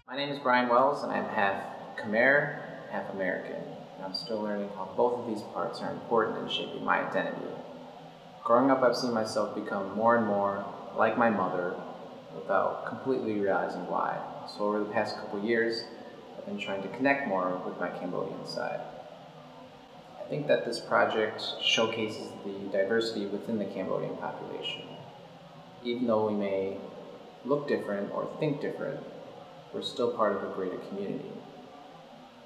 My name is Brian Wells, and I'm half Khmer, half American. And I'm still learning how both of these parts are important in shaping my identity. Growing up, I've seen myself become more and more like my mother without completely realizing why. So over the past couple years, I've been trying to connect more with my Cambodian side. I think that this project showcases the diversity within the Cambodian population. Even though we may look different or think different, we're still part of a greater community.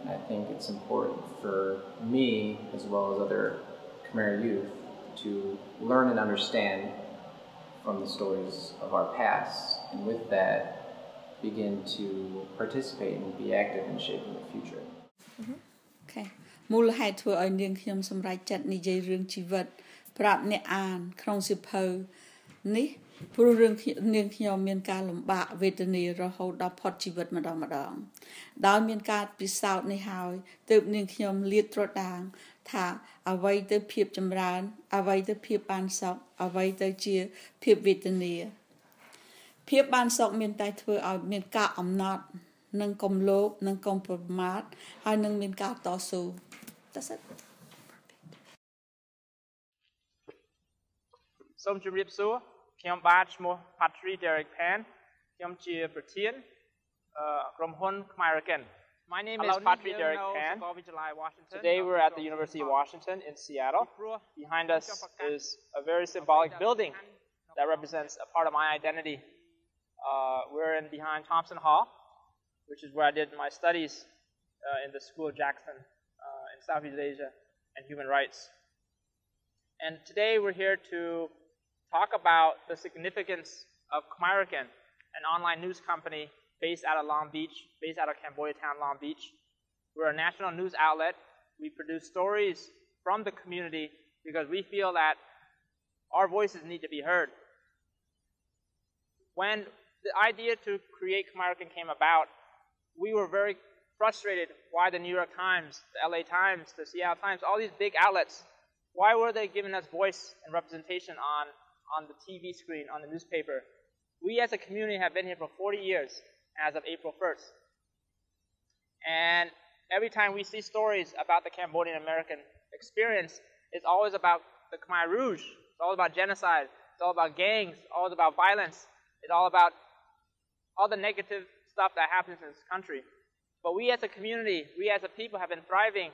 And I think it's important for me, as well as other Khmer youth, to learn and understand from the stories of our past, and with that, begin to participate and be active in shaping the future. Okay. មូលហេតុធ្វើឲ្យនាងខ្ញុំសម្រេចចិត្តនិយាយរឿងជីវិតប្រាប់អ្នកអានក្នុងសៀវភៅនេះព្រោះរឿងនាងខ្ញុំមានការលំបាកវេទនារហូតដល់ផុតជីវិតម្ដងដោយមានការពិសោធន៍នេះហើយទើបនាងខ្ញុំលាតត្រដាងថាអ្វីទៅភាពចម្រើនអ្វីទៅភាពបានសុខអ្វីទៅជាភាពវេទនាភាពបានសុខមានតែធ្វើឲ្យមានការអំណត់និងកំលោភនិងកំប្រមាថហើយនឹងមានការតស៊ូ That's it. សូមជម្រាបសួរខ្ញុំបាទឈ្មោះ Patrick Derek Pan ខ្ញុំជាប្រធានក្រុមហ៊ុន Khmer. My name is Patrick Derek Pan. Today we're at the University of Washington in Seattle. Behind us is a very symbolic building that represents a part of my identity. We're in behind Thompson Hall, which is where I did my studies in the School of Jackson in Southeast Asia and human rights. And today we're here to talk about the significance of Khmer, an online news company based out of Long Beach, based out of Cambodia town, Long Beach. We're a national news outlet. We produce stories from the community because we feel that our voices need to be heard. When the idea to create Khmer came about, we were very frustrated why the New York Times, the LA Times, the Seattle Times, all these big outlets, why were they giving us voice and representation on the TV screen, on the newspaper? We as a community have been here for 40 years as of April 1st. And every time we see stories about the Cambodian American experience, it's always about the Khmer Rouge. It's all about genocide. It's all about gangs. It's all about violence. It's all about all the negative stuff that happens in this country. But we as a community, we as a people have been thriving,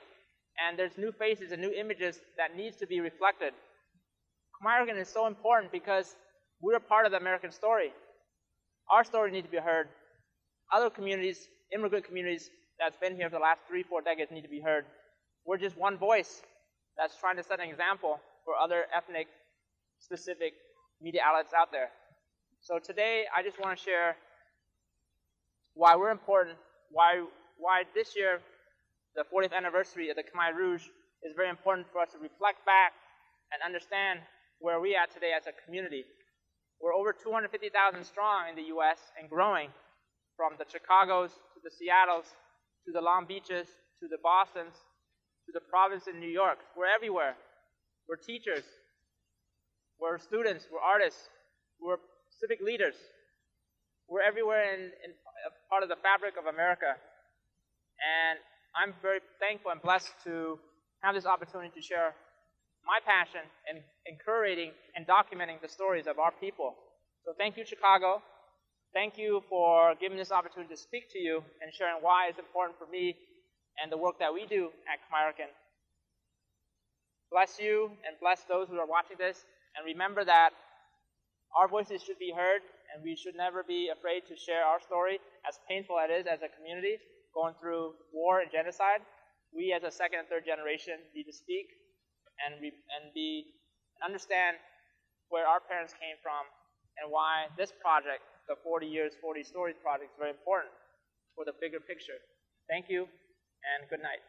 and there's new faces and new images that needs to be reflected. Khmer is so important because we're part of the American story. Our story needs to be heard. Other communities, immigrant communities that's been here for the last 3-4 decades need to be heard. We're just one voice that's trying to set an example for other ethnic specific media outlets out there. So today I just want to share why we're important, why this year, the 40th anniversary of the Khmer Rouge, is very important for us to reflect back and understand where we are today as a community. We're over 250,000 strong in the U.S. and growing, from the Chicagos to the Seattles to the Long Beaches to the Bostons to the province in New York. We're everywhere. We're teachers. We're students. We're artists. We're civic leaders. We're everywhere in part of the fabric of America. And I'm very thankful and blessed to have this opportunity to share my passion in curating and documenting the stories of our people. So thank you, Chicago. Thank you for giving this opportunity to speak to you and sharing why it's important for me and the work that we do at Khmer. Bless you and bless those who are watching this. And remember that our voices should be heard, and we should never be afraid to share our story, as painful it is as a community going through war and genocide. We as a second and third generation need to speak and understand where our parents came from and why this project, the 40 Years, 40 Stories project, is very important for the bigger picture. Thank you, and good night.